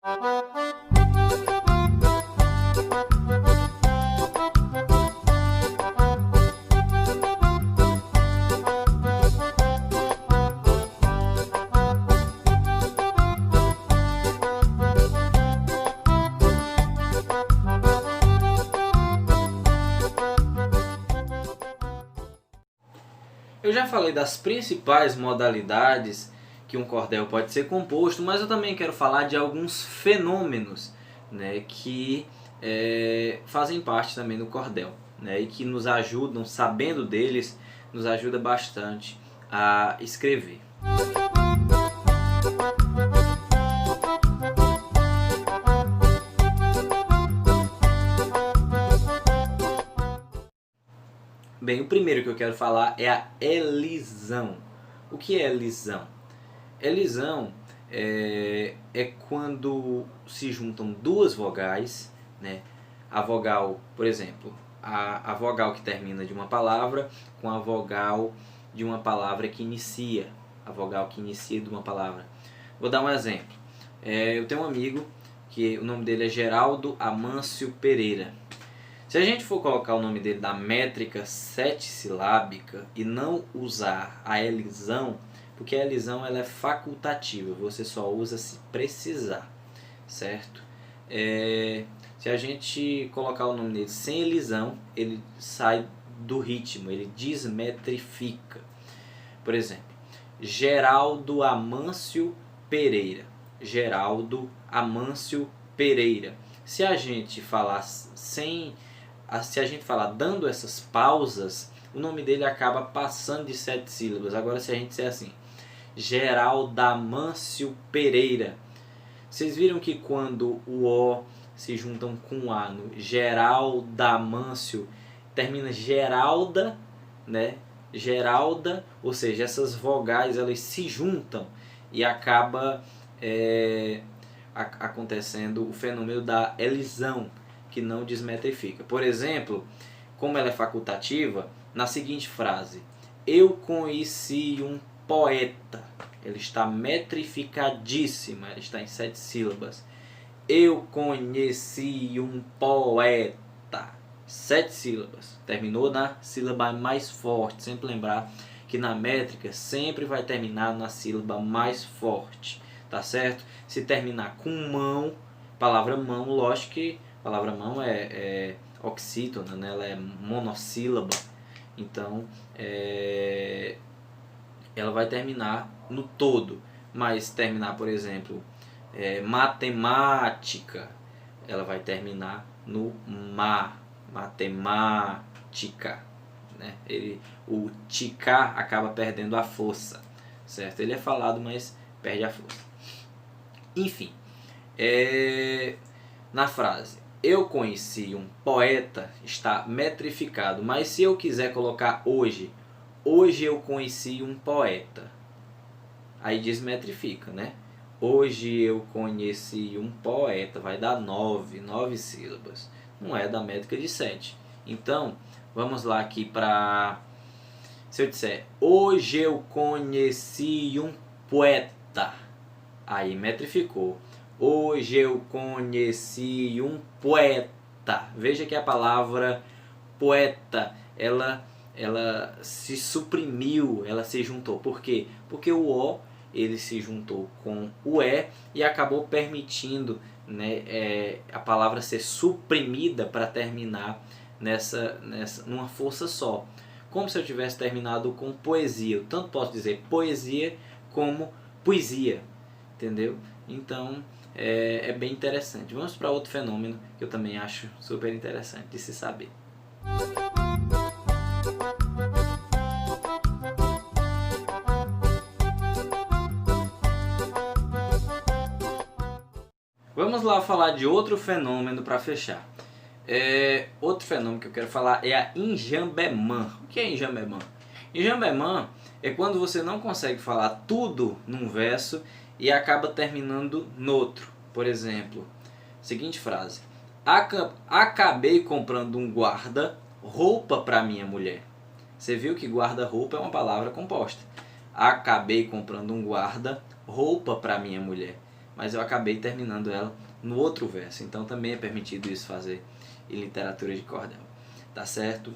Eu já falei das principais modalidades que um cordel pode ser composto, mas eu também quero falar de alguns fenômenos, né, que fazem parte também do cordel, né, e que nos ajudam, sabendo deles, nos ajuda bastante a escrever. Bem, o primeiro que eu quero falar é a elisão. O que é elisão? Elisão é quando se juntam duas vogais, né? A vogal, por exemplo, a vogal que termina de uma palavra com a vogal de uma palavra que inicia. A vogal que inicia de uma palavra. Vou dar um exemplo. Eu tenho um amigo que o nome dele é Geraldo Amâncio Pereira. Se a gente for colocar o nome dele na métrica 7-silábica e não usar a elisão, porque a elisão ela é facultativa, você só usa se precisar, certo? Se a gente colocar o nome dele sem elisão, ele sai do ritmo, ele desmetrifica. Por exemplo, Geraldo Amâncio Pereira. Geraldo Amâncio Pereira. Se a gente falar dando essas pausas, o nome dele acaba passando de 7 sílabas. Agora, se a gente disser assim, Geraldo Amâncio Pereira, vocês viram que quando o O se juntam com o A no Geraldo Amâncio, termina Geralda, né? Geralda, ou seja, essas vogais elas se juntam e acaba acontecendo o fenômeno da elisão, que não desmetrifica. Por exemplo, como ela é facultativa, na seguinte frase, eu conheci um poeta. Ele está metrificadíssima, ela está em 7 sílabas. Eu conheci um poeta. 7 sílabas. Terminou na sílaba mais forte. Sempre lembrar que na métrica sempre vai terminar na sílaba mais forte. Tá certo? Se terminar com mão, palavra mão, lógico que a palavra mão é oxítona, né? Ela é monossílaba. Então, ela vai terminar no todo. Mas terminar, por exemplo, matemática, ela vai terminar no ma. Matemática, né? O tica acaba perdendo a força, certo? Ele é falado, mas perde a força. Enfim, na frase eu conheci um poeta está metrificado, mas se eu quiser colocar hoje eu conheci um poeta, aí desmetrifica, né? Hoje eu conheci um poeta, vai dar 9 sílabas, não é da métrica de 7. Então, vamos lá aqui para... Se eu disser, hoje eu conheci um poeta, aí metrificou. Hoje eu conheci um poeta. Veja que a palavra poeta, ela se suprimiu, ela se juntou. Por quê? Porque o O ele se juntou com o E e acabou permitindo, né, a palavra ser suprimida para terminar numa força só. Como se eu tivesse terminado com poesia. Eu tanto posso dizer poesia como poesia. Entendeu? Então é bem interessante. Vamos para outro fenômeno que eu também acho super interessante de se saber. Vamos lá falar de outro fenômeno para fechar. Outro fenômeno que eu quero falar é a enjambemã. O que é enjambemã? Enjambemã é quando você não consegue falar tudo num verso e acaba terminando no outro. Por exemplo, seguinte frase: acabei comprando um guarda-roupa para minha mulher. Você viu que guarda-roupa é uma palavra composta. Acabei comprando um guarda-roupa para minha mulher. mas eu acabei terminando ela no outro verso. Então também é permitido isso fazer em literatura de cordel. Tá certo?